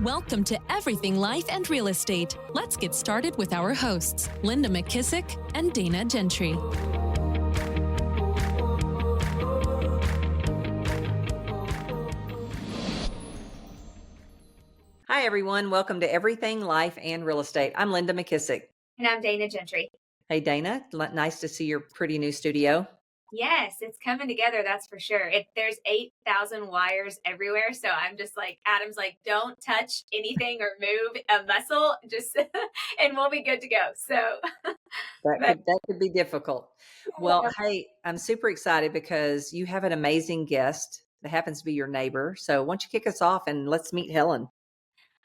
Welcome to Everything Life and Real Estate. Let's get started with our hosts, Linda McKissick and Dana Gentry. Hi, everyone. Welcome to Everything Life and Real Estate. I'm Linda McKissick. And I'm Dana Gentry. Hey, Dana. Nice to see your pretty new studio. Yes, it's coming together. That's for sure. There's 8,000 wires everywhere. So I'm just like, Adam's like, don't touch anything or move a muscle, just, and we'll be good to go. So that could be difficult. Well, hey, I'm super excited because you have an amazing guest that happens to be your neighbor. So why don't you kick us off and let's meet Helen.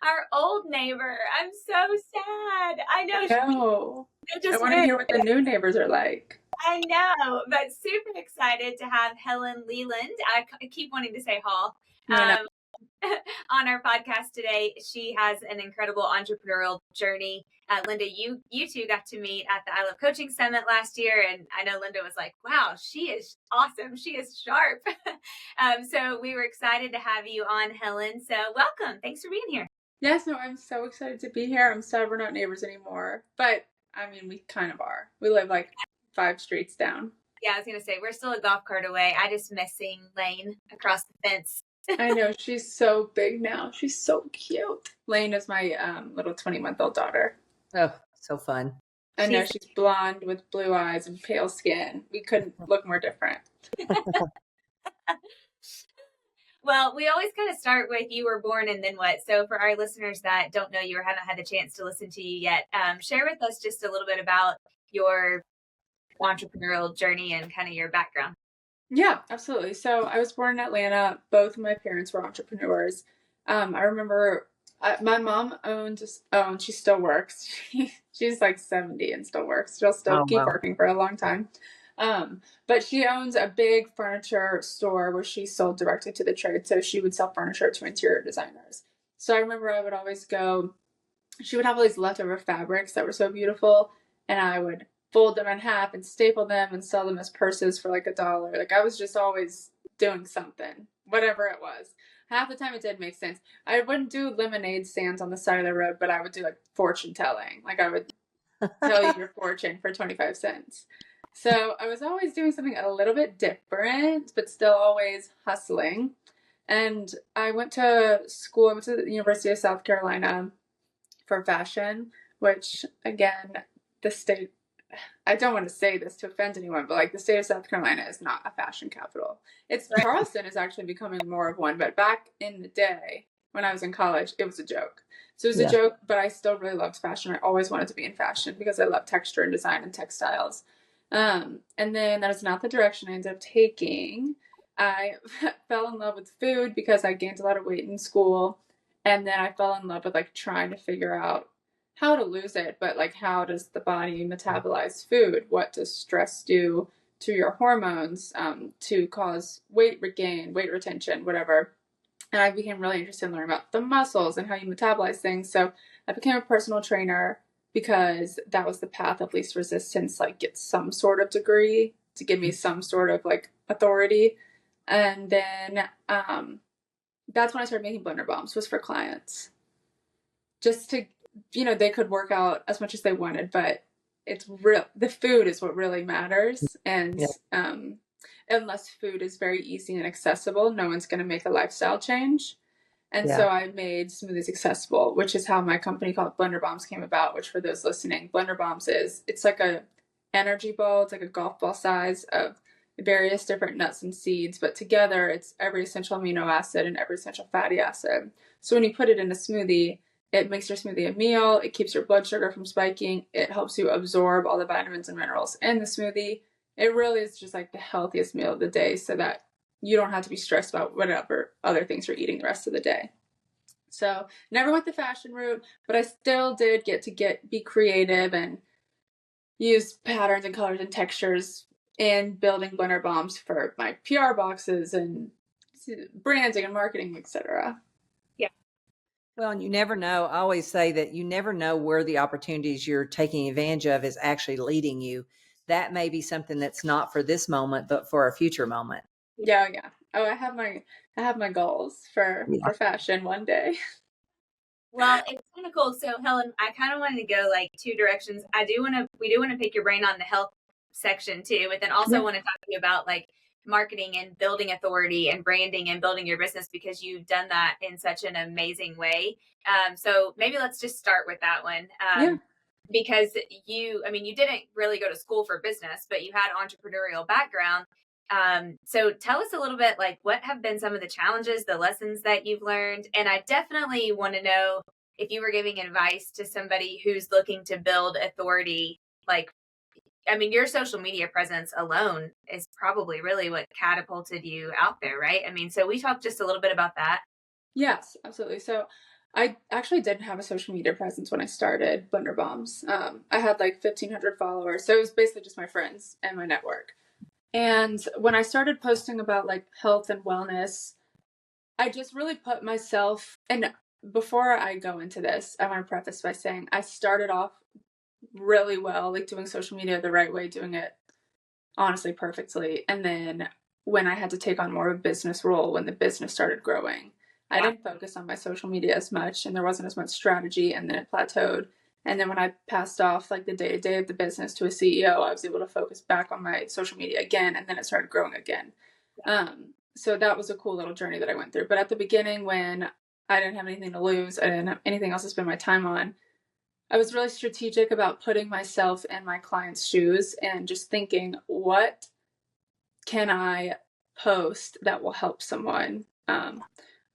Our old neighbor. I'm so sad. I know. I want to hear what the new neighbors are like. I know, but super excited to have Helen Leland. I keep wanting to say Hall. On our podcast today. She has an incredible entrepreneurial journey. Linda, you two got to meet at the I Love Coaching Summit last year, and I know Linda was like, wow, she is awesome. She is sharp. So we were excited to have you on, Helen. So welcome. Thanks for being here. Yes, no, I'm so excited to be here. I'm sad we're not neighbors anymore, but I mean, we kind of are. We live like 5 streets down. Yeah, I was going to say, we're still a golf cart away. I just miss seeing Lane across the fence. I know, she's so big now. She's so cute. Lane is my little 20-month-old daughter. Oh, so fun. I know, she's blonde with blue eyes and pale skin. We couldn't look more different. Well, we always kind of start with you were born and then what. So for our listeners that don't know you or haven't had the chance to listen to you yet, share with us just a little bit about your entrepreneurial journey and kind of your background. Yeah, absolutely. So I was born in Atlanta. Both of my parents were entrepreneurs. I remember my mom she still works. She's like 70 and still works. She'll still keep working for a long time. But she owns a big furniture store where she sold directly to the trade. So she would sell furniture to interior designers. So I remember I would always go, she would have all these leftover fabrics that were so beautiful, and I would fold them in half and staple them and sell them as purses for like $1. Like I was just always doing something, whatever it was. Half the time it did make sense. I wouldn't do lemonade stands on the side of the road, but I would do like fortune telling. Like I would tell you your fortune for 25 cents. So I was always doing something a little bit different, but still always hustling. And I went to school. I went to the University of South Carolina for fashion, which again, the state, I don't want to say this to offend anyone, but like the state of South Carolina is not a fashion capital. Charleston is actually becoming more of one, but back in the day when I was in college, it was a joke. So it was a joke, but I still really loved fashion. I always wanted to be in fashion because I love texture and design and textiles. And then that is not the direction I ended up taking. I fell in love with food because I gained a lot of weight in school. And then I fell in love with like trying to figure out how to lose it, but like how does the body metabolize food? What does stress do to your hormones to cause weight regain, weight retention, whatever? And I became really interested in learning about the muscles and how you metabolize things. So I became a personal trainer because that was the path of least resistance, like get some sort of degree to give me some sort of like authority. And then that's when I started making blender bombs, was for clients. Just to, they could work out as much as they wanted, but it's real. The food is what really matters. And unless food is very easy and accessible, no one's going to make a lifestyle change. And so I made smoothies accessible, which is how my company called Blender Bombs came about, which for those listening, Blender Bombs it's like a energy ball. It's like a golf ball size of various different nuts and seeds, but together it's every essential amino acid and every essential fatty acid. So when you put it in a smoothie, it makes your smoothie a meal. It keeps your blood sugar from spiking. It helps you absorb all the vitamins and minerals in the smoothie. It really is just like the healthiest meal of the day so that you don't have to be stressed about whatever other things you're eating the rest of the day. So never went the fashion route, but I still did get to be creative and use patterns and colors and textures in building blender bombs for my PR boxes and branding and marketing, etc. Well, and you never know. I always say that you never know where the opportunities you're taking advantage of is actually leading you. That may be something that's not for this moment, but for a future moment. Yeah. Oh, I have my goals for fashion one day. Well, it's kind of cool. So, Helen, I kind of wanted to go like two directions. We do want to pick your brain on the health section too, but then also want to talk to you about like marketing and building authority and branding and building your business because you've done that in such an amazing way. So maybe let's just start with that one. Because you didn't really go to school for business, but you had entrepreneurial background. So tell us a little bit, like, what have been some of the challenges, the lessons that you've learned? And I definitely want to know if you were giving advice to somebody who's looking to build authority, like, your social media presence alone is probably really what catapulted you out there, right? So we talked just a little bit about that. Yes, absolutely. So I actually didn't have a social media presence when I started Blender Bombs. I had like 1,500 followers. So it was basically just my friends and my network. And when I started posting about like health and wellness, I just really put myself, and before I go into this, I want to preface by saying I started off really well, like doing social media the right way, doing it honestly perfectly. And then when I had to take on more of a business role, when the business started growing, I didn't focus on my social media as much and there wasn't as much strategy, and then it plateaued. And then when I passed off like the day-to-day of the business to a CEO, I was able to focus back on my social media again, and then it started growing again. So that was a cool little journey that I went through. But at the beginning, when I didn't have anything to lose, I didn't have anything else to spend my time on, I was really strategic about putting myself in my clients' shoes and just thinking, what can I post that will help someone?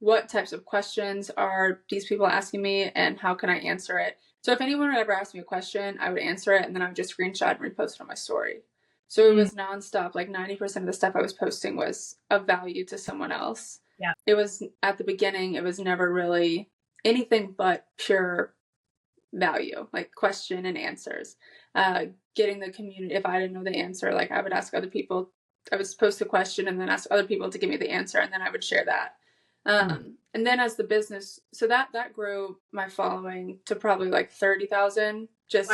What types of questions are these people asking me, and how can I answer it? So if anyone would ever ask me a question, I would answer it, and then I would just screenshot and repost it on my story. So it was nonstop. Like 90% of the stuff I was posting was of value to someone else. Yeah. It was, at the beginning, it was never really anything but pure value, like question and answers. Getting the community, if I didn't know the answer, like I would ask other people. I would post a question and then ask other people to give me the answer, and then I would share that. And then as the business, so that grew my following to probably like 30,000, just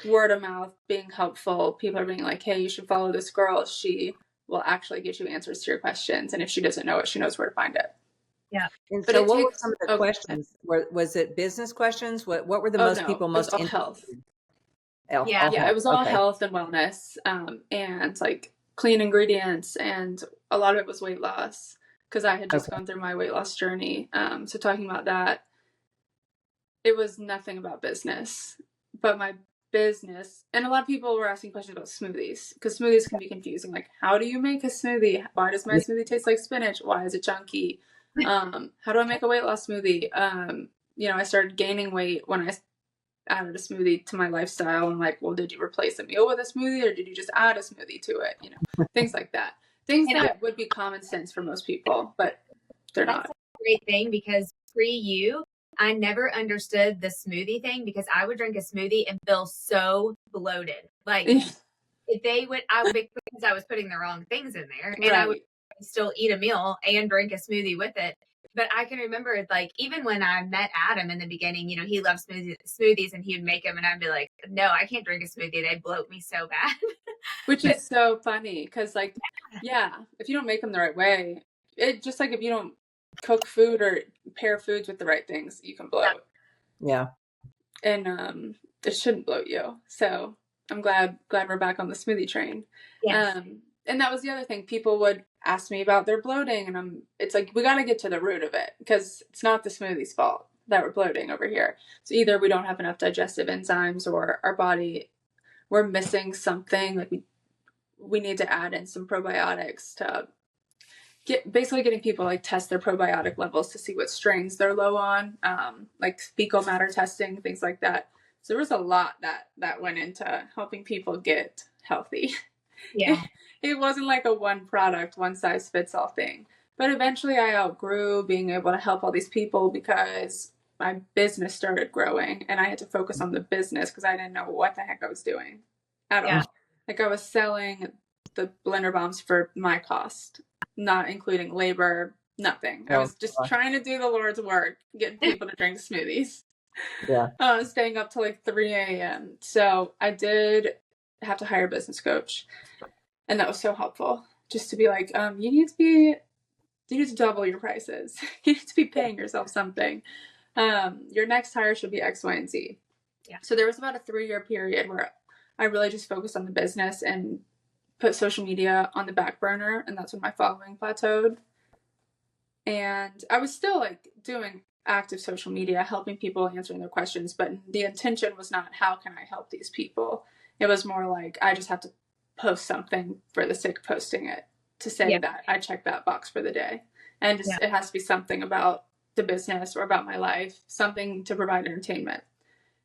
word of mouth, being helpful. People are being like, hey, you should follow this girl. She will actually get you answers to your questions. And if she doesn't know it, she knows where to find it. Yeah. And but so what were some of the questions? Was it business questions? What were the most people most interested? Health. Yeah, it was all health and wellness, and like clean ingredients, and a lot of it was weight loss because I had just gone through my weight loss journey. So talking about that, it was nothing about business, but my business, and a lot of people were asking questions about smoothies because smoothies can be confusing. Like, how do you make a smoothie? Why does my smoothie taste like spinach? Why is it chunky? How do I make a weight loss smoothie? I started gaining weight when I added a smoothie to my lifestyle. I'm like, well, did you replace a meal with a smoothie, or did you just add a smoothie to it? Things like that. Things that would be common sense for most people, but they're not. That's a great thing, because you, I never understood the smoothie thing, because I would drink a smoothie and feel so bloated. Like because I was putting the wrong things in there, and I would still eat a meal and drink a smoothie with it. But I can remember, like, even when I met Adam in the beginning, he loved smoothies, and he would make them, and I'd be like, no, I can't drink a smoothie. They bloat me so bad. Which is so funny because, like, if you don't make them the right way, it just like if you don't cook food or pair foods with the right things, you can bloat. Yeah. And it shouldn't bloat you. So I'm glad we're back on the smoothie train. Yes. And that was the other thing. People would ask me about their bloating, and it's like, we got to get to the root of it, because it's not the smoothie's fault that we're bloating over here. So either we don't have enough digestive enzymes, or our body, we're missing something. Like we need to add in some probiotics to getting people like test their probiotic levels to see what strains they're low on, like fecal matter testing, things like that. So there was a lot that went into helping people get healthy. Yeah. It wasn't like a one product, one size fits all thing. But eventually I outgrew being able to help all these people because my business started growing, and I had to focus on the business because I didn't know what the heck I was doing at all. Like, I was selling the Blender Bombs for my cost, not including labor, nothing. I was just trying to do the Lord's work, getting people to drink smoothies. Yeah. Staying up till like 3 a.m. So I did have to hire a business coach, and that was so helpful, just to be like, you need to double your prices. You need to be paying yourself something. Your next hire should be X, Y, and Z. Yeah. So there was about a 3-year period where I really just focused on the business and put social media on the back burner, and that's when my following plateaued. And I was still like doing active social media, helping people, answering their questions, but the intention was not how can I help these people. It was more like I just have to post something for the sake of posting it to say that I checked that box for the day. And just it has to be something about the business or about my life, something to provide entertainment.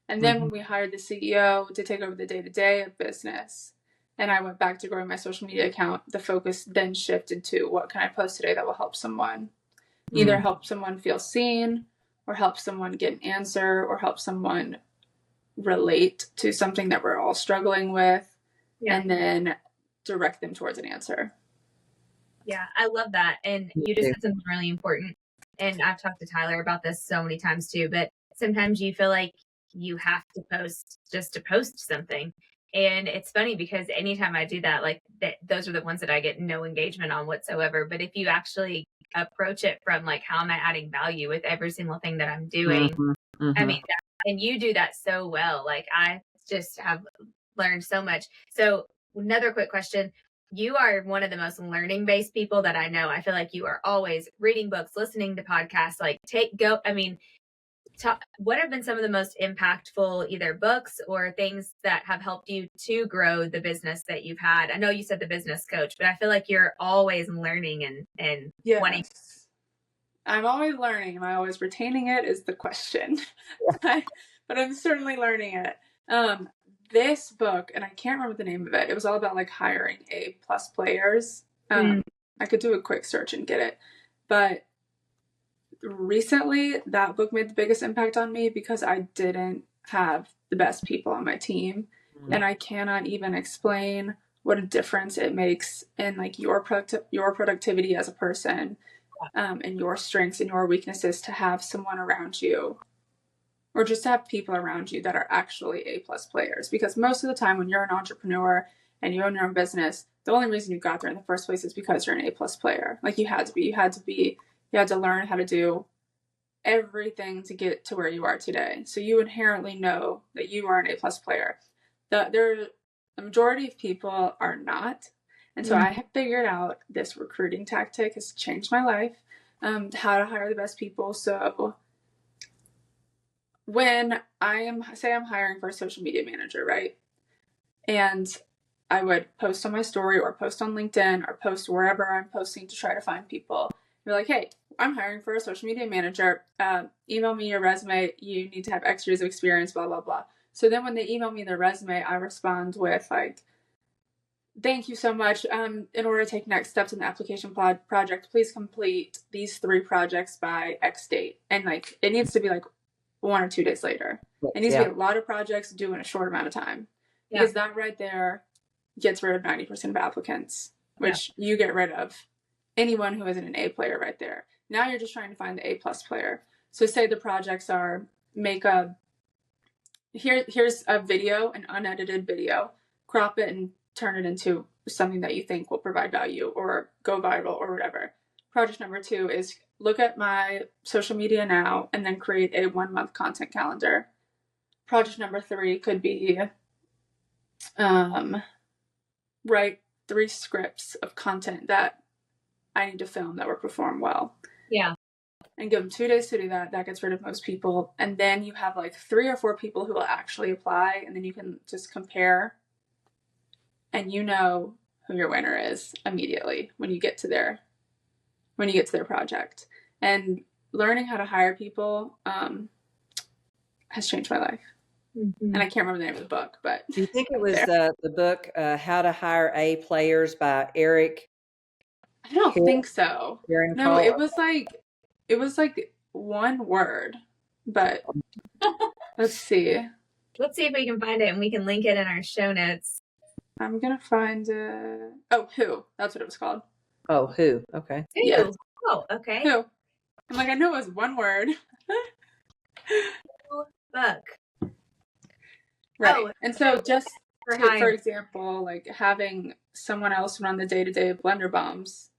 And then when we hired the CEO to take over the day-to-day of business, and I went back to growing my social media account, the focus then shifted to what can I post today that will help someone? Either help someone feel seen, or help someone get an answer, or help someone relate to something that we're all struggling with, and then direct them towards an answer. Yeah, I love that. And you just said something really important. And I've talked to Tyler about this so many times too, but sometimes you feel like you have to post just to post something. And it's funny because anytime I do that, like those are the ones that I get no engagement on whatsoever. But if you actually approach it from like, how am I adding value with every single thing that I'm doing? I mean, and you do that so well. Like I just have learned so much. So another quick question. You are one of the most learning based people that I know. I feel like you are always reading books, listening to podcasts, like what have been some of the most impactful either books or things that have helped you to grow the business that you've had? I know you said the business coach, but I feel like you're always learning and wanting. I'm always learning. Am I always retaining it is the question. but I'm certainly learning it. This book, and I can't remember the name of it, it was all about like hiring A+ players. I could do a quick search and get it. But recently, that book made the biggest impact on me because I didn't have the best people on my team. And I cannot even explain what a difference it makes in like your productivity as a person, and your strengths and your weaknesses to have someone around you, or just to have people around you that are actually A+ players. Because most of the time when you're an entrepreneur and you own your own business, the only reason you got there in the first place is because you're an A+ player. Like you had to learn how to do everything to get to where you are today. So you inherently know that you are an A+ player. The majority of people are not. And so I have figured out this recruiting tactic has changed my life, how to hire the best people. So when I'm hiring for a social media manager, right? And I would post on my story or post on LinkedIn or post wherever I'm posting to try to find people. You're like, hey, I'm hiring for a social media manager. Email me your resume. You need to have X years of experience, blah, blah, blah. So then when they email me their resume, I respond with like, thank you so much. In order to take next steps in the application project, please complete these 3 projects by X date. And like, it needs to be like 1 or 2 days later. It needs to be a lot of projects due in a short amount of time. Because that right there gets rid of 90% of applicants, which you get rid of anyone who isn't an A player right there. Now you're just trying to find the A+ player. So say the projects are here's a video, an unedited video, crop it and turn it into something that you think will provide value or go viral or whatever. Project number 2 is look at my social media now and then create a 1-month content calendar. Project number 3 could be write 3 scripts of content that I need to film that will perform well. Yeah. And give them 2 days to do that. That gets rid of most people. And then you have like 3 or 4 people who will actually apply, and then you can just compare, and you know who your winner is immediately when you get to their project. And learning how to hire people has changed my life. And I can't remember the name of the book, but do you think it was the book How to Hire A Players by Eric? I don't think so. No, it was like 1 word, but let's see. Let's see if we can find it and we can link it in our show notes. I'm gonna find Who. That's what it was called. Oh, Who. Okay. Who? Yeah. Oh, okay. Who. I'm like, I know it was 1 word. Book. Right. Oh, and so just for hire. example, like having someone else run the day-to-day of Blender Bombs,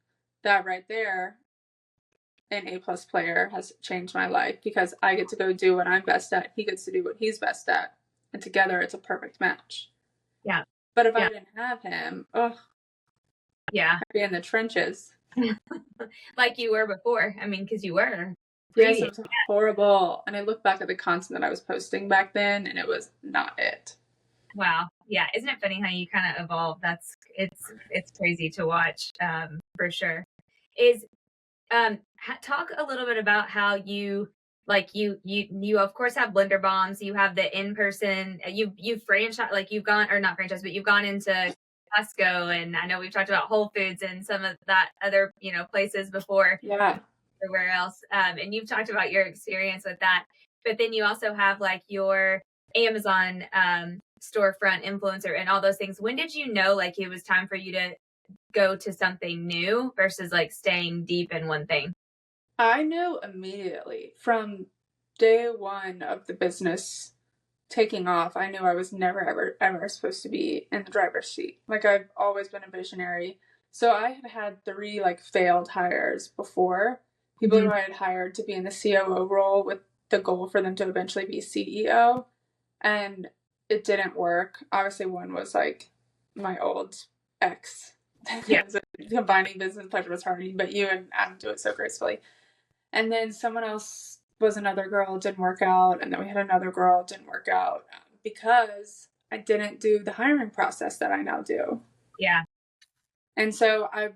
that right there an A+ player has changed my life because I get to go do what I'm best at. He gets to do what he's best at. And together it's a perfect match. Yeah. But if I didn't have him, I'd be in the trenches. Like you were before. I mean, because you were. Yes, it was horrible. And I look back at the content that I was posting back then, and it was not it. Wow. Yeah. Isn't it funny how you kind of evolve? It's crazy to watch, for sure. Talk a little bit about how you, like, you of course have Blender Bombs. You have the in-person, you franchise, like you've gone, or not franchise, but you've gone into Costco, and I know we've talked about Whole Foods and some of that other, places before. Yeah. Everywhere else. And you've talked about your experience with that, but then you also have like your Amazon storefront influencer and all those things. When did you know like it was time for you to go to something new versus like staying deep in one thing? I knew immediately from day one of the business taking off. I knew I was never, ever supposed to be in the driver's seat. Like, I've always been a visionary. So I had 3 like failed hires before. People who I had hired to be in the COO role with the goal for them to eventually be CEO. And it didn't work. Obviously, one was like my old ex. Yeah. Combining business and pleasure was hard, but you and Adam do it so gracefully. And then someone else was another girl, didn't work out. And then we had another girl, didn't work out because I didn't do the hiring process that I now do. Yeah. And so I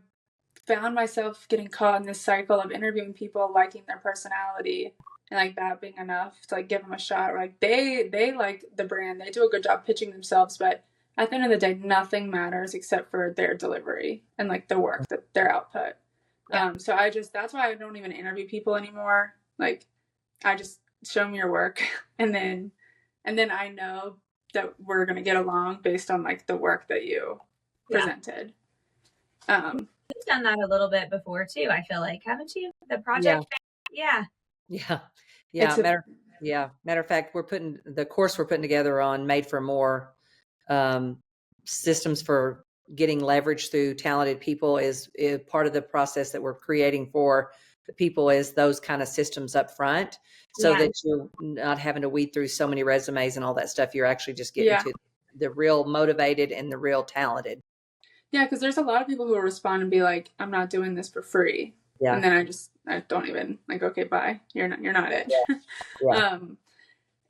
found myself getting caught in this cycle of interviewing people, liking their personality, and like that being enough to like give them a shot. Or like they like the brand, they do a good job pitching themselves, but at the end of the day, nothing matters except for their delivery and like the work, that their output. Yeah. So that's why I don't even interview people anymore. Like, I just show me your work, and then I know that we're gonna get along based on like the work that you presented. You've done that a little bit before too, I feel like, haven't you? The project. Yeah. Matter of fact, the course we're putting together on Made for More, systems for getting leverage through talented people is part of the process that we're creating for the people, is those kind of systems up front, so that you're not having to weed through so many resumes and all that stuff. You're actually just getting to the real motivated and the real talented. Yeah, because there's a lot of people who will respond and be like, I'm not doing this for free. Yeah. And then I don't even, like, okay, bye. You're not it. Yeah.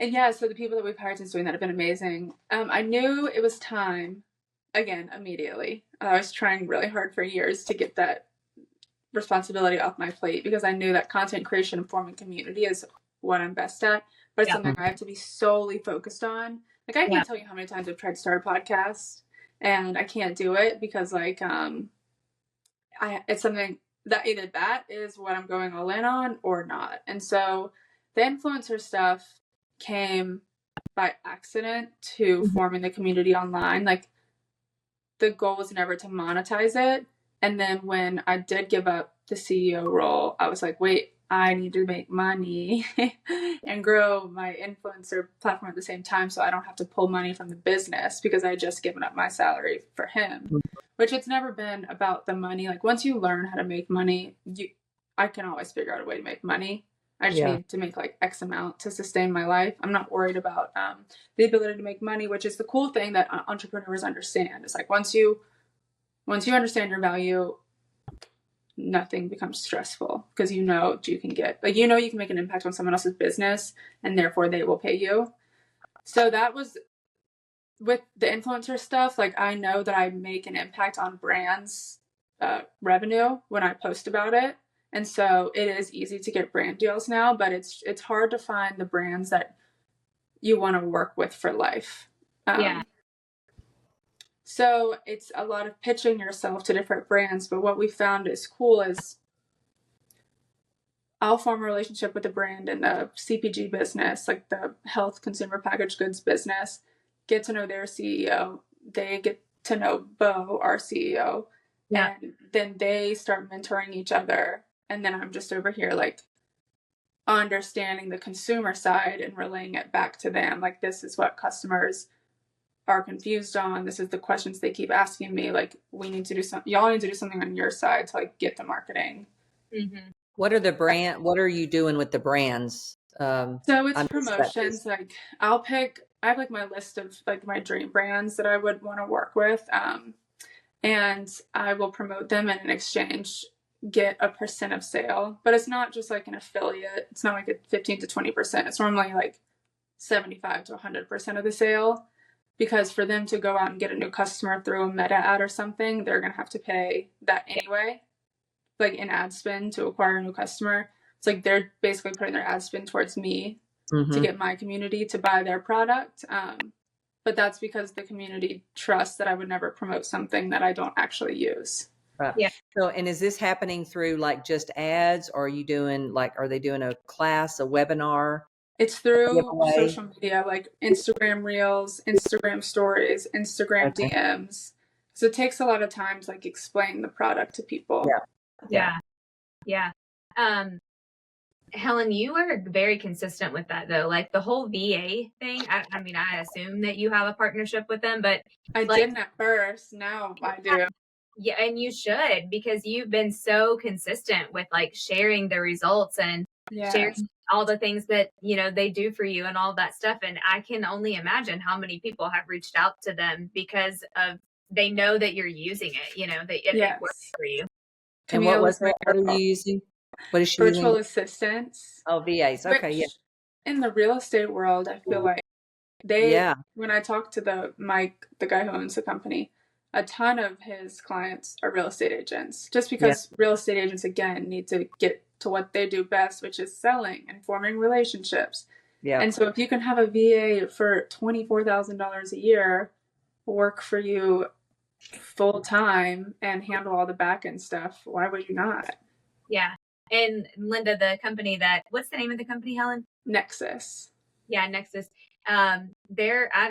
And so the people that we've hired since doing that have been amazing. I knew it was time, again, immediately. I was trying really hard for years to get that responsibility off my plate, because I knew that content creation and forming community is what I'm best at, but it's something I have to be solely focused on. Like, I can't tell you how many times I've tried to start a podcast, and I can't do it because like it's something that either that is what I'm going all in on or not. And so the influencer stuff came by accident to forming the community online. Like, the goal was never to monetize it. And then when I did give up the CEO role, I was like, wait, I need to make money and grow my influencer platform at the same time, so I don't have to pull money from the business, because I just given up my salary for him, which it's never been about the money. Like, once you learn how to make money, I can always figure out a way to make money. I just need to make like X amount to sustain my life. I'm not worried about the ability to make money, which is the cool thing that entrepreneurs understand. It's like, once you understand your value, nothing becomes stressful, because you can get, like, you can make an impact on someone else's business, and therefore they will pay you. So that was with the influencer stuff. Like, I know that I make an impact on brands' revenue when I post about it. And so it is easy to get brand deals now, but it's hard to find the brands that you want to work with for life. So it's a lot of pitching yourself to different brands. But what we found is cool is I'll form a relationship with a brand in the CPG business, like the health consumer packaged goods business, get to know their CEO. They get to know Bo, our CEO. Yeah. And then they start mentoring each other. And then I'm just over here, like, understanding the consumer side and relaying it back to them. Like, this is what customers are confused on. This is the questions they keep asking me. Like, we need to do something. Y'all need to do something on your side to like get the marketing What are the brand? What are you doing with the brands? So it's I missed that piece. promotions. Like I have like my list of like my dream brands that I would want to work with. And I will promote them and in exchange get a percent of sale. But it's not just like an affiliate. It's not like a 15 to 20%. It's normally like 75 to 100% of the sale. Because for them to go out and get a new customer through a meta ad or something, they're going to have to pay that anyway, like in ad spend to acquire a new customer. It's like they're basically putting their ad spend towards me to get my community to buy their product. But that's because the community trusts that I would never promote something that I don't actually use. Right. Yeah. So, and is this happening through like just ads, or are you doing like, are they doing a class, a webinar? It's through Giveaway? social media, like Instagram Reels, Instagram Stories, Instagram Okay. DMs. So it takes a lot of time to like explain the product to people. Yeah. Helen, you are very consistent with that though. Like the whole VA thing. I mean, I assume that you have a partnership with them, but I like, didn't at first. Now I do. yeah, and you should, because you've been so consistent with like sharing the results and sharing all the things that, you know, they do for you and all that stuff. And I can only imagine how many people have reached out to them because of, they know that you're using it, you know, that it works for you. And what was that? What are you using? What is she Virtual using? assistants. Oh, VAs. Okay. Yeah. In the real estate world, I feel like when I talk to the guy who owns the company, a ton of his clients are real estate agents, just because real estate agents, again, need to get to what they do best, which is selling and forming relationships. Yeah. And so if you can have a VA for $24,000 a year work for you full time and handle all the back end stuff, why would you not? Yeah. And Linda, the company what's the name of the company, Helen? Nexus. Yeah, Nexus. I've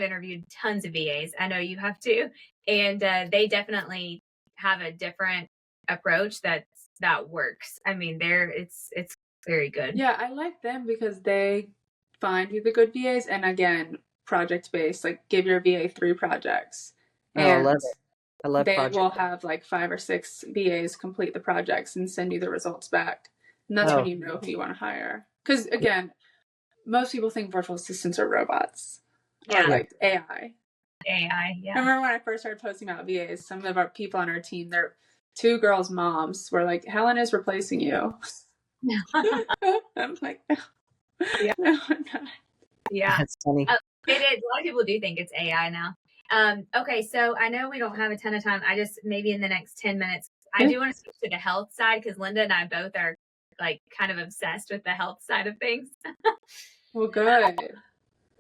interviewed tons of VAs. I know you have too. And they definitely have a different approach that works. I mean, it's very good. Yeah, I like them because they find you the good VAs, and again, project based. Like, give your VA 3 projects. I love it. I love they projects. will have like 5 or 6 VAs complete the projects and send you the results back. And that's when you know who you want to hire. Because again, most people think virtual assistants are robots. Yeah. Or like AI. AI, yeah. I remember when I first started posting about VAs, some of our people on our team, they're 2 girls' moms were like, Helen is replacing you. I'm like, no, I'm not. Yeah. That's funny. It is. A lot of people do think it's AI now. Okay, so I know we don't have a ton of time. I just, maybe in the next 10 minutes, I do want to switch to the health side, because Linda and I both are like kind of obsessed with the health side of things. Well, good.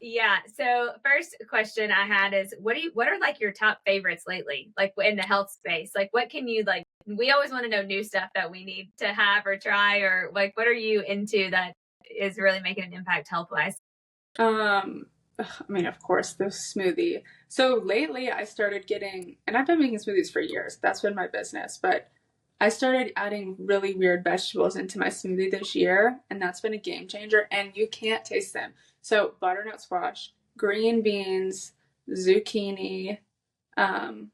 Yeah. So first question I had is, what are like your top favorites lately? Like in the health space, like what can you like, we always want to know new stuff that we need to have or try, or like, what are you into that is really making an impact health wise? I mean, of course, the smoothie. So lately I started getting, and I've been making smoothies for years. That's been my business, but I started adding really weird vegetables into my smoothie this year, and that's been a game changer, and you can't taste them. So butternut squash, green beans, zucchini, oh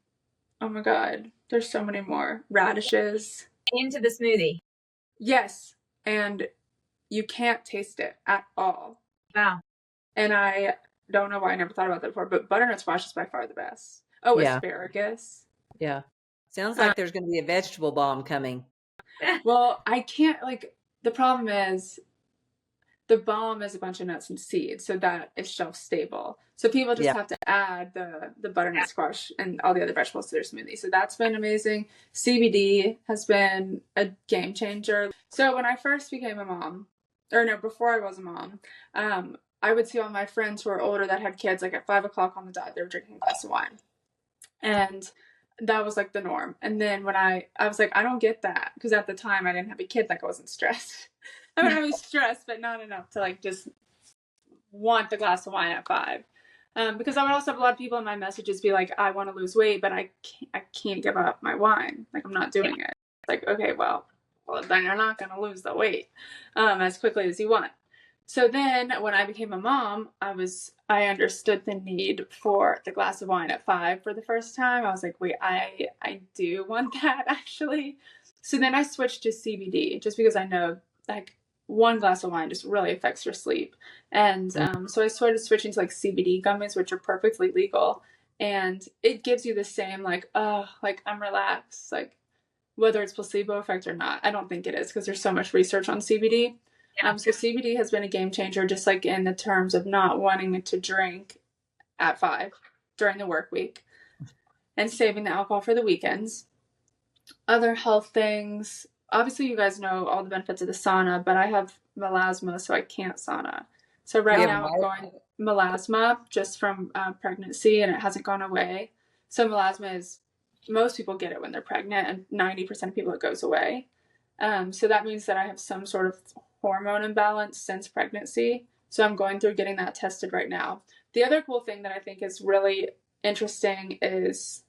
my God, there's so many more. Radishes. Into the smoothie. Yes, and you can't taste it at all. Wow. And I don't know why I never thought about that before, but butternut squash is by far the best. Oh, asparagus. Yeah. Sounds like there's going to be a vegetable bomb coming. Well, I can't, like, the problem is the bomb is a bunch of nuts and seeds, so that is shelf stable. So people just have to add the butternut squash and all the other vegetables to their smoothie. So that's been amazing. CBD has been a game changer. So when I first became a mom, or no, before I was a mom, I would see all my friends who were older that had kids, like at 5 o'clock on the dot, they were drinking a glass of wine. And that was like the norm. And then when I was like, I don't get that. Because at the time I didn't have a kid, like I wasn't stressed. I mean, I was stressed, but not enough to like just want the glass of wine at 5. Because I would also have a lot of people in my messages be like, I want to lose weight, but I can't give up my wine. Like, I'm not doing it. Like, okay, well, then you're not going to lose the weight as quickly as you want. So then when I became a mom, I understood the need for the glass of wine at 5 for the first time. I was like, wait, I do want that actually. So then I switched to CBD just because I know like one glass of wine just really affects your sleep. And so I started switching to like CBD gummies, which are perfectly legal. And it gives you the same like, oh, like I'm relaxed, like whether it's placebo effect or not. I don't think it is because there's so much research on CBD. Yeah. So CBD has been a game changer, just like in the terms of not wanting to drink at 5 during the work week and saving the alcohol for the weekends. Other health things. Obviously, you guys know all the benefits of the sauna, but I have melasma, so I can't sauna. So right now I'm going melasma just from pregnancy, and it hasn't gone away. So melasma is, most people get it when they're pregnant, and 90% of people it goes away. So that means that I have some sort of hormone imbalance since pregnancy. So I'm going through getting that tested right now. The other cool thing that I think is really interesting is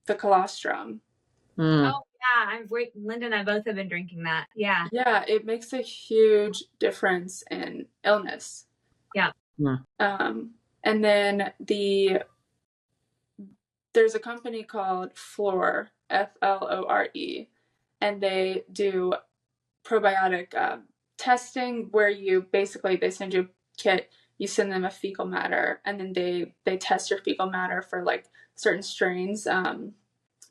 the colostrum. Oh yeah, Linda and I both have been drinking that. Yeah. Yeah, it makes a huge difference in illness. Yeah. And then there's a company called Flore, Flore, and they do probiotic testing where they send you a kit, you send them a fecal matter, and then they test your fecal matter for like certain strains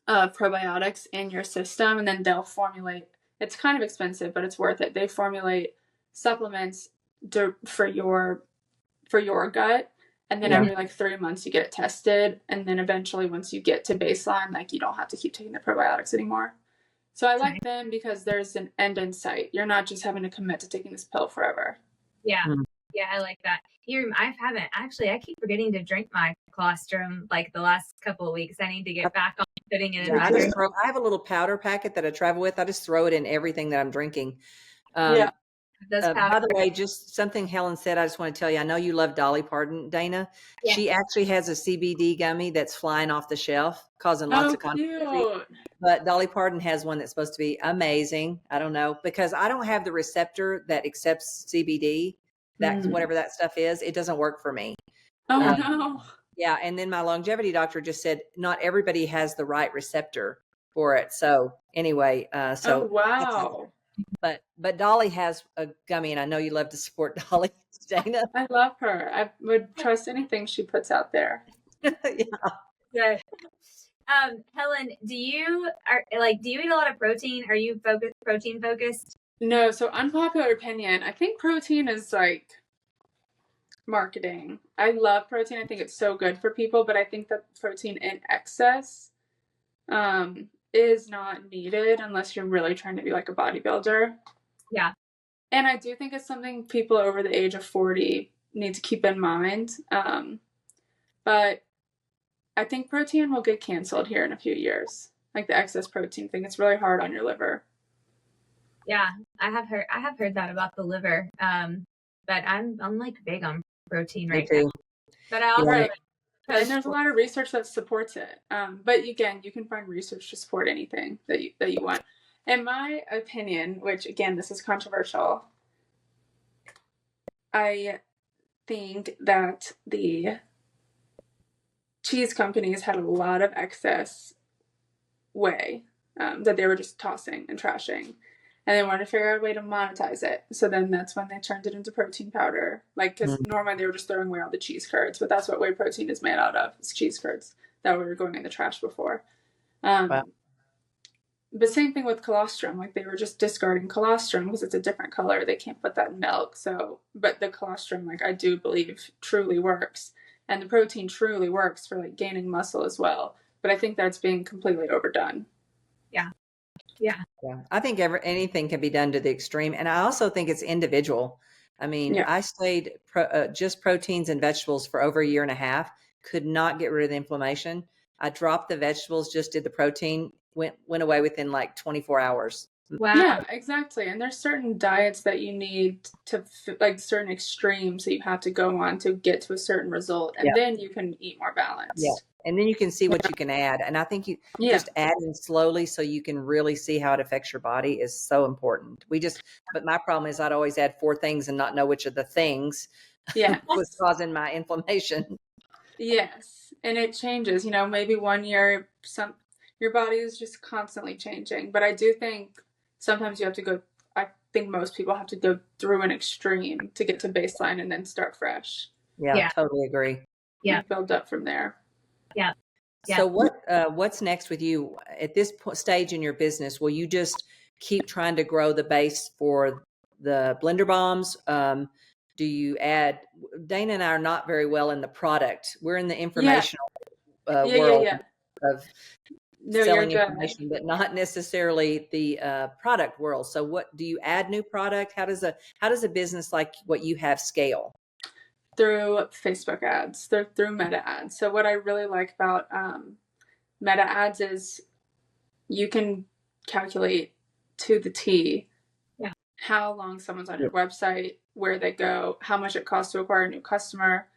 probiotics in your system, and then they'll formulate, it's kind of expensive, but it's worth it. They formulate supplements for your gut, and then every like 3 months you get it tested, and then eventually once you get to baseline, like you don't have to keep taking the probiotics anymore. So I like them because there's an end in sight. You're not just having to commit to taking this pill forever. Yeah. Yeah, I like that. I keep forgetting to drink my colostrum like the last couple of weeks. I need to get back on putting it in. I have a little powder packet that I travel with. I just throw it in everything that I'm drinking. Yeah. By the way, just something Helen said, I just want to tell you, I know you love Dolly Parton, Dana. Yeah. She actually has a CBD gummy that's flying off the shelf, causing lots of controversy. But Dolly Parton has one that's supposed to be amazing. I don't know, because I don't have the receptor that accepts CBD, whatever that stuff is. It doesn't work for me. Oh, no. Yeah. And then my longevity doctor just said, not everybody has the right receptor for it. So anyway, oh, wow. But Dolly has a gummy, and I know you love to support Dolly, Dana. I love her. I would trust anything she puts out there. Yeah. Helen, do you eat a lot of protein? Are you protein focused? No. So unpopular opinion, I think protein is like marketing. I love protein. I think it's so good for people, but I think that protein in excess is not needed unless you're really trying to be like a bodybuilder. Yeah. And I do think it's something people over the age of 40 need to keep in mind. But I think protein will get canceled here in a few years. Like the excess protein thing, it's really hard on your liver. Yeah, I have heard that about the liver. But I'm like big on protein right now. But I also and there's a lot of research that supports it. But again, you can find research to support anything that you want. In my opinion, which again, this is controversial, I think that the cheese companies had a lot of excess whey that they were just tossing and trashing. And they wanted to figure out a way to monetize it. So then that's when they turned it into protein powder. Like, because normally they were just throwing away all the cheese curds, but that's what whey protein is made out of. It's cheese curds that were going in the trash before. But same thing with colostrum. Like, they were just discarding colostrum because it's a different color. They can't put that in milk. So, but the colostrum, like, I do believe truly works. And the protein truly works for, like, gaining muscle as well. But I think that's being completely overdone. Yeah. I think anything can be done to the extreme. And I also think it's individual. I mean, I stayed just proteins and vegetables for over a year and a half, could not get rid of the inflammation. I dropped the vegetables, just did the protein, went away within like 24 hours. Wow. Yeah, exactly. And there's certain diets that you need to, like certain extremes that you have to go on to get to a certain result. And then you can eat more balanced. Yeah. And then you can see what you can add. And I think you just adding slowly so you can really see how it affects your body is so important. But my problem is I'd always add 4 things and not know which of the things was causing my inflammation. Yes. And it changes, maybe one year, your body is just constantly changing. But I do think sometimes you have to go, I think most people have to go through an extreme to get to baseline and then start fresh. Yeah. Totally agree. Yeah. And build up from there. Yeah. So what's next with you at this stage in your business? Will you just keep trying to grow the base for the blender bombs? Do you add? Dana and I are not very well in the product. We're in the informational world of selling information, but not necessarily the product world. So what do you add new product? How does a business like what you have scale? Through Facebook ads, through meta ads. So what I really like about meta ads is you can calculate to the T how long someone's on your website, where they go, how much it costs to acquire a new customer.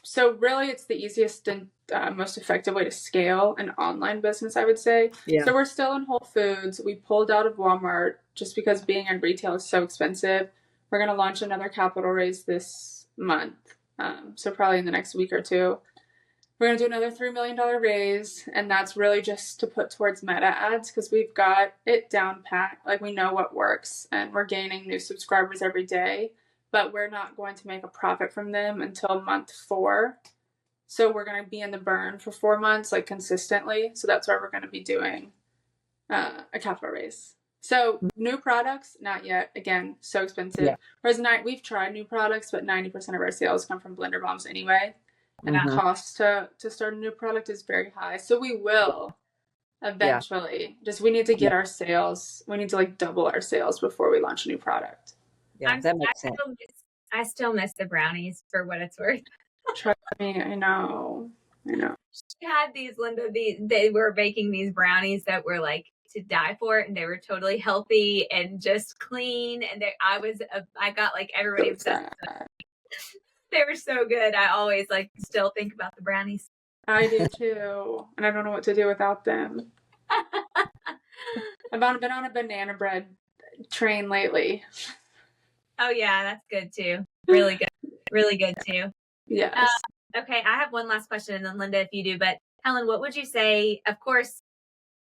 So really it's the easiest and most effective way to scale an online business, I would say. Yeah. So we're still in Whole Foods. We pulled out of Walmart just because being in retail is so expensive. We're going to launch another capital raise this month. So probably in the next week or two. We're going to do another $3 million raise. And that's really just to put towards meta ads because we've got it down pat. Like we know what works and we're gaining new subscribers every day. But we're not going to make a profit from them until month 4. So we're going to be in the burn for 4 months, like consistently. So that's why we're going to be doing a capital raise. So new products, not yet. Again, so expensive. Yeah. Whereas we've tried new products, but 90% of our sales come from blender bombs anyway. And that cost to start a new product is very high. So we will eventually. Just we need to get our sales. We need to like double our sales before we launch a new product. Yeah, that makes sense. I still miss the brownies for what it's worth. Trust me, I know. She had these, Linda, they were baking these brownies that were like to die for, and they were totally healthy and just clean. And I got like everybody obsessed with them. They were so good. I always like still think about the brownies. I do too. And I don't know what to do without them. I've been on a banana bread train lately. Oh yeah, that's good too. Really good. Really good too. Yes. Okay, I have one last question, and then Linda, if you do. But Helen, what would you say? Of course,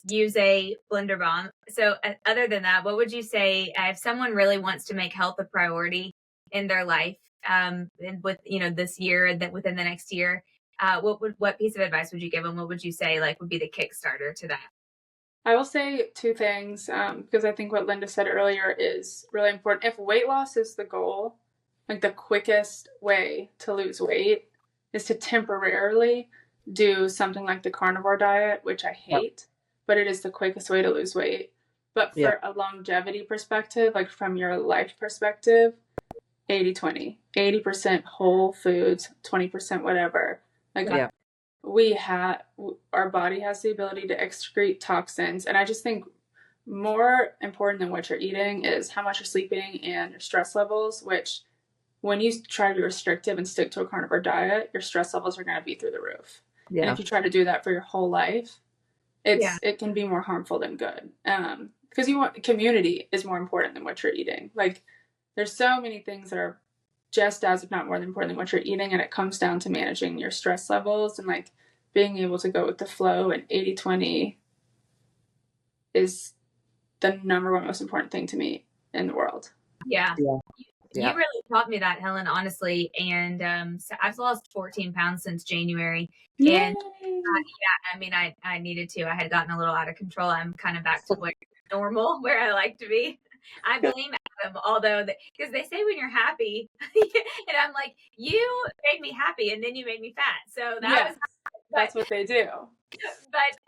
use a blender bomb. So other than that, what would you say if someone really wants to make health a priority in their life, and with this year and within the next year, what piece of advice would you give them? What would you say would be the Kickstarter to that? I will say 2 things because I think what Linda said earlier is really important. If weight loss is the goal, like the quickest way to lose weight is to temporarily do something like the carnivore diet, which I hate, but it is the quickest way to lose weight. But for a longevity perspective, like from your life perspective, 80-20, 80% whole foods, 20% whatever. Our body has the ability to excrete toxins. And I just think more important than what you're eating is how much you're sleeping and your stress levels, which when you try to be restrictive and stick to a carnivore diet, your stress levels are going to be through the roof. Yeah. And if you try to do that for your whole life, it can be more harmful than good. Because community is more important than what you're eating. Like there's so many things that are just as, if not more than important than what you're eating. And it comes down to managing your stress levels and like being able to go with the flow. And 80-20 is the number one most important thing to me in the world. Yeah. You really taught me that, Helen, honestly. And so I've lost 14 pounds since January. Yay. And I needed to. I had gotten a little out of control. I'm kind of back to normal, where I like to be. I blame Adam, although, because they say when you're happy, and I'm like, you made me happy and then you made me fat. So that's what they do. But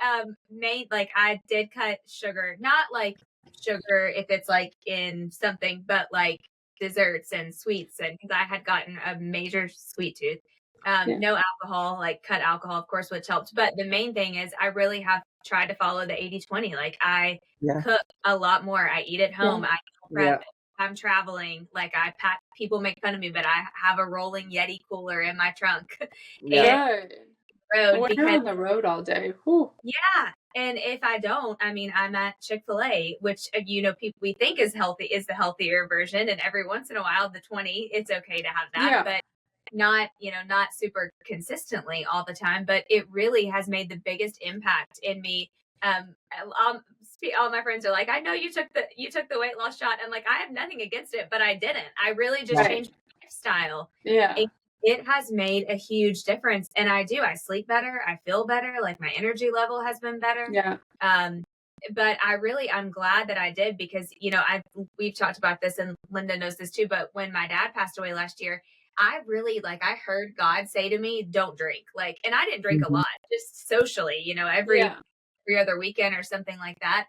I did cut sugar, not like sugar if it's like in something, but like desserts and sweets, and because I had gotten a major sweet tooth. No alcohol, cut alcohol, of course, which helped. But the main thing is I really have tried to follow the 80-20. I cook a lot more. I eat at home. I prep. I'm traveling. People make fun of me, but I have a rolling Yeti cooler in my trunk. Good. When you're on the road all day. Whew. Yeah. And if I don't, I'm at Chick-fil-A, which, we think is healthy, is the healthier version. And every once in a while, the 20, it's okay to have that. Yeah. But not, not super consistently all the time, but it really has made the biggest impact in me. All my friends are like, I know you took the weight loss shot. I'm like, I have nothing against it, but I didn't. I really just changed my lifestyle. Yeah. It has made a huge difference. And I sleep better. I feel better. Like my energy level has been better. Yeah. But I'm glad that I did, because, we've talked about this and Linda knows this too, but when my dad passed away last year, I really, I heard God say to me, don't drink. And I didn't drink a lot, just socially, every other weekend or something like that.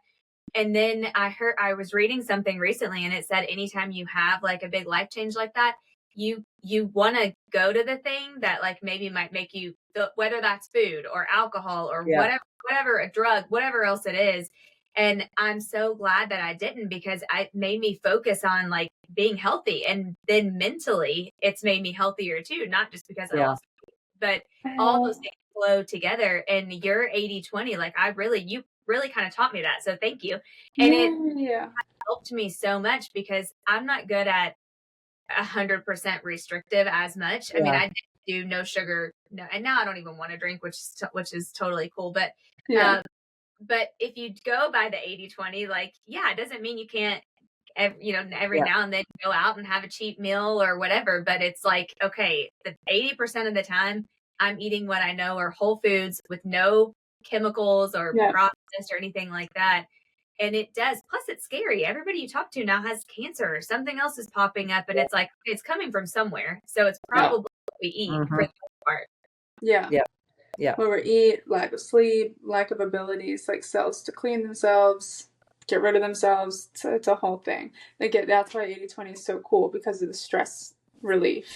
And then I was reading something recently and it said, anytime you have a big life change like that, you want to go to the thing that maybe might make you feel, whether that's food or alcohol or whatever, a drug, whatever else it is. And I'm so glad that I didn't, because it made me focus on being healthy. And then mentally it's made me healthier too, not just because I lost weight, but all those things flow together. And you're 80/20, you really kind of taught me that. So thank you. And it helped me so much, because I'm not good at 100% restrictive as much. I mean, I do no sugar, no, and now I don't even want to drink, which is totally cool. But but if you go by the 80/20, it doesn't mean you can't, every now and then go out and have a cheap meal or whatever. But it's okay, the 80% of the time I'm eating what I know are whole foods with no chemicals or processed or anything like that. And it does. Plus, it's scary. Everybody you talk to now has cancer or something else is popping up. And it's it's coming from somewhere. So it's probably what we eat for the most part. Yeah. What we eat, lack of sleep, lack of abilities, cells to clean themselves, get rid of themselves. It's a whole thing. That's why 80/20 is so cool, because of the stress relief.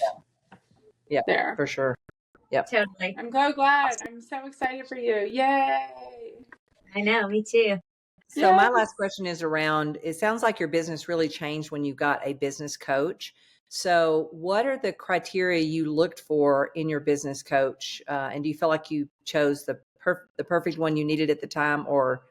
Yeah. There. For sure. Yep. Totally. I'm so glad. I'm so excited for you. Yay. I know. Me too. So my last question is around, it sounds like your business really changed when you got a business coach. So what are the criteria you looked for in your business coach? And do you feel like you chose the perfect one you needed at the time, or?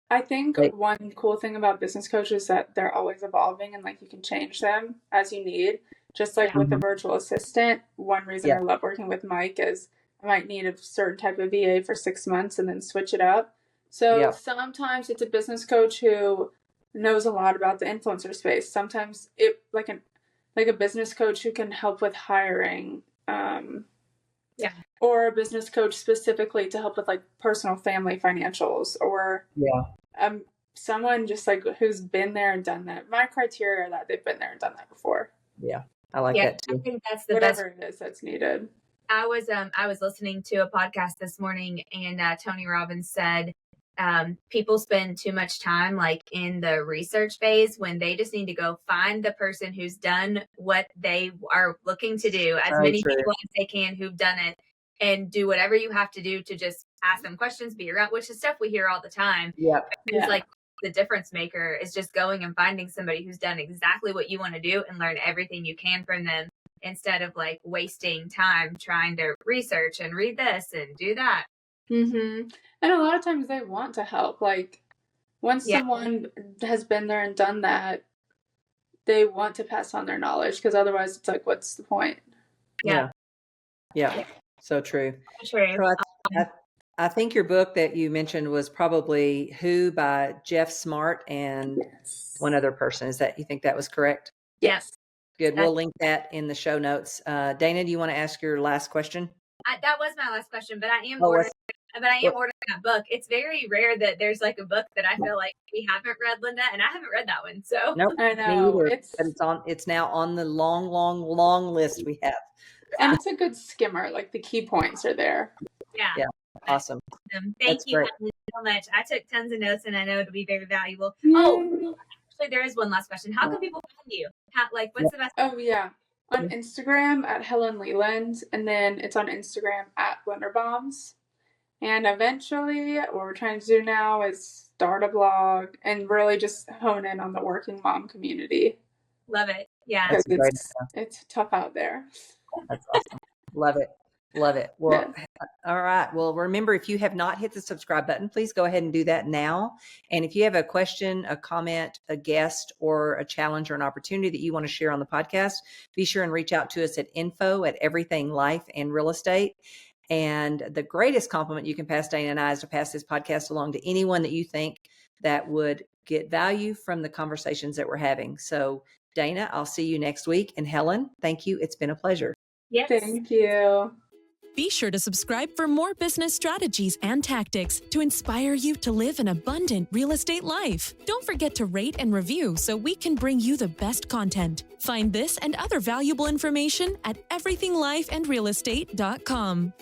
I think one cool thing about business coaches is that they're always evolving, and you can change them as you need. Just with the virtual assistant, one reason I love working with Mike is I might need a certain type of VA for 6 months and then switch it up. So sometimes it's a business coach who knows a lot about the influencer space. Sometimes it a business coach who can help with hiring, or a business coach specifically to help with personal family financials, or someone just who's been there and done that. My criteria are that they've been there and done that before. Yeah, I like that too. I think that's the whatever it is that's needed. I was listening to a podcast this morning, and Tony Robbins said, people spend too much time in the research phase, when they just need to go find the person who's done what they are looking to do, as many people as they can who've done it, and do whatever you have to do to just ask them questions, be around, which is stuff we hear all the time. It's the difference maker is just going and finding somebody who's done exactly what you want to do and learn everything you can from them, instead of wasting time trying to research and read this and do that. And a lot of times they want to help. Once someone has been there and done that, they want to pass on their knowledge, because otherwise it's what's the point? Yeah. So true. True. So I think your book that you mentioned was probably Who by Jeff Smart and one other person. You think that was correct? Yes. Good. We'll link that in the show notes. Dana, do you want to ask your last question? That was my last question, but I am ordering that book. It's very rare that there's a book that I feel we haven't read, Linda, and I haven't read that one. So nope, I know it's now on the long list we have. And it's a good skimmer. The key points are there. Yeah. Awesome. Thank you so much. I took tons of notes, and I know it'll be very valuable. Actually, there is one last question. How can people find you? What's the best? Oh yeah, on Instagram at Helen Leland, and then it's on Instagram at Blenderbombs. And eventually, what we're trying to do now is start a blog and really just hone in on the working mom community. Love it. Yeah, it's tough out there. That's awesome. Love it. Love it. Well, all right. Well, remember, if you have not hit the subscribe button, please go ahead and do that now. And if you have a question, a comment, a guest, or a challenge or an opportunity that you want to share on the podcast, be sure and reach out to us at info@everything life and real estate. And the greatest compliment you can pass Dana and I is to pass this podcast along to anyone that you think that would get value from the conversations that we're having. So Dana, I'll see you next week. And Helen, thank you. It's been a pleasure. Yes. Thank you. Be sure to subscribe for more business strategies and tactics to inspire you to live an abundant real estate life. Don't forget to rate and review so we can bring you the best content. Find this and other valuable information at everythinglifeandrealestate.com.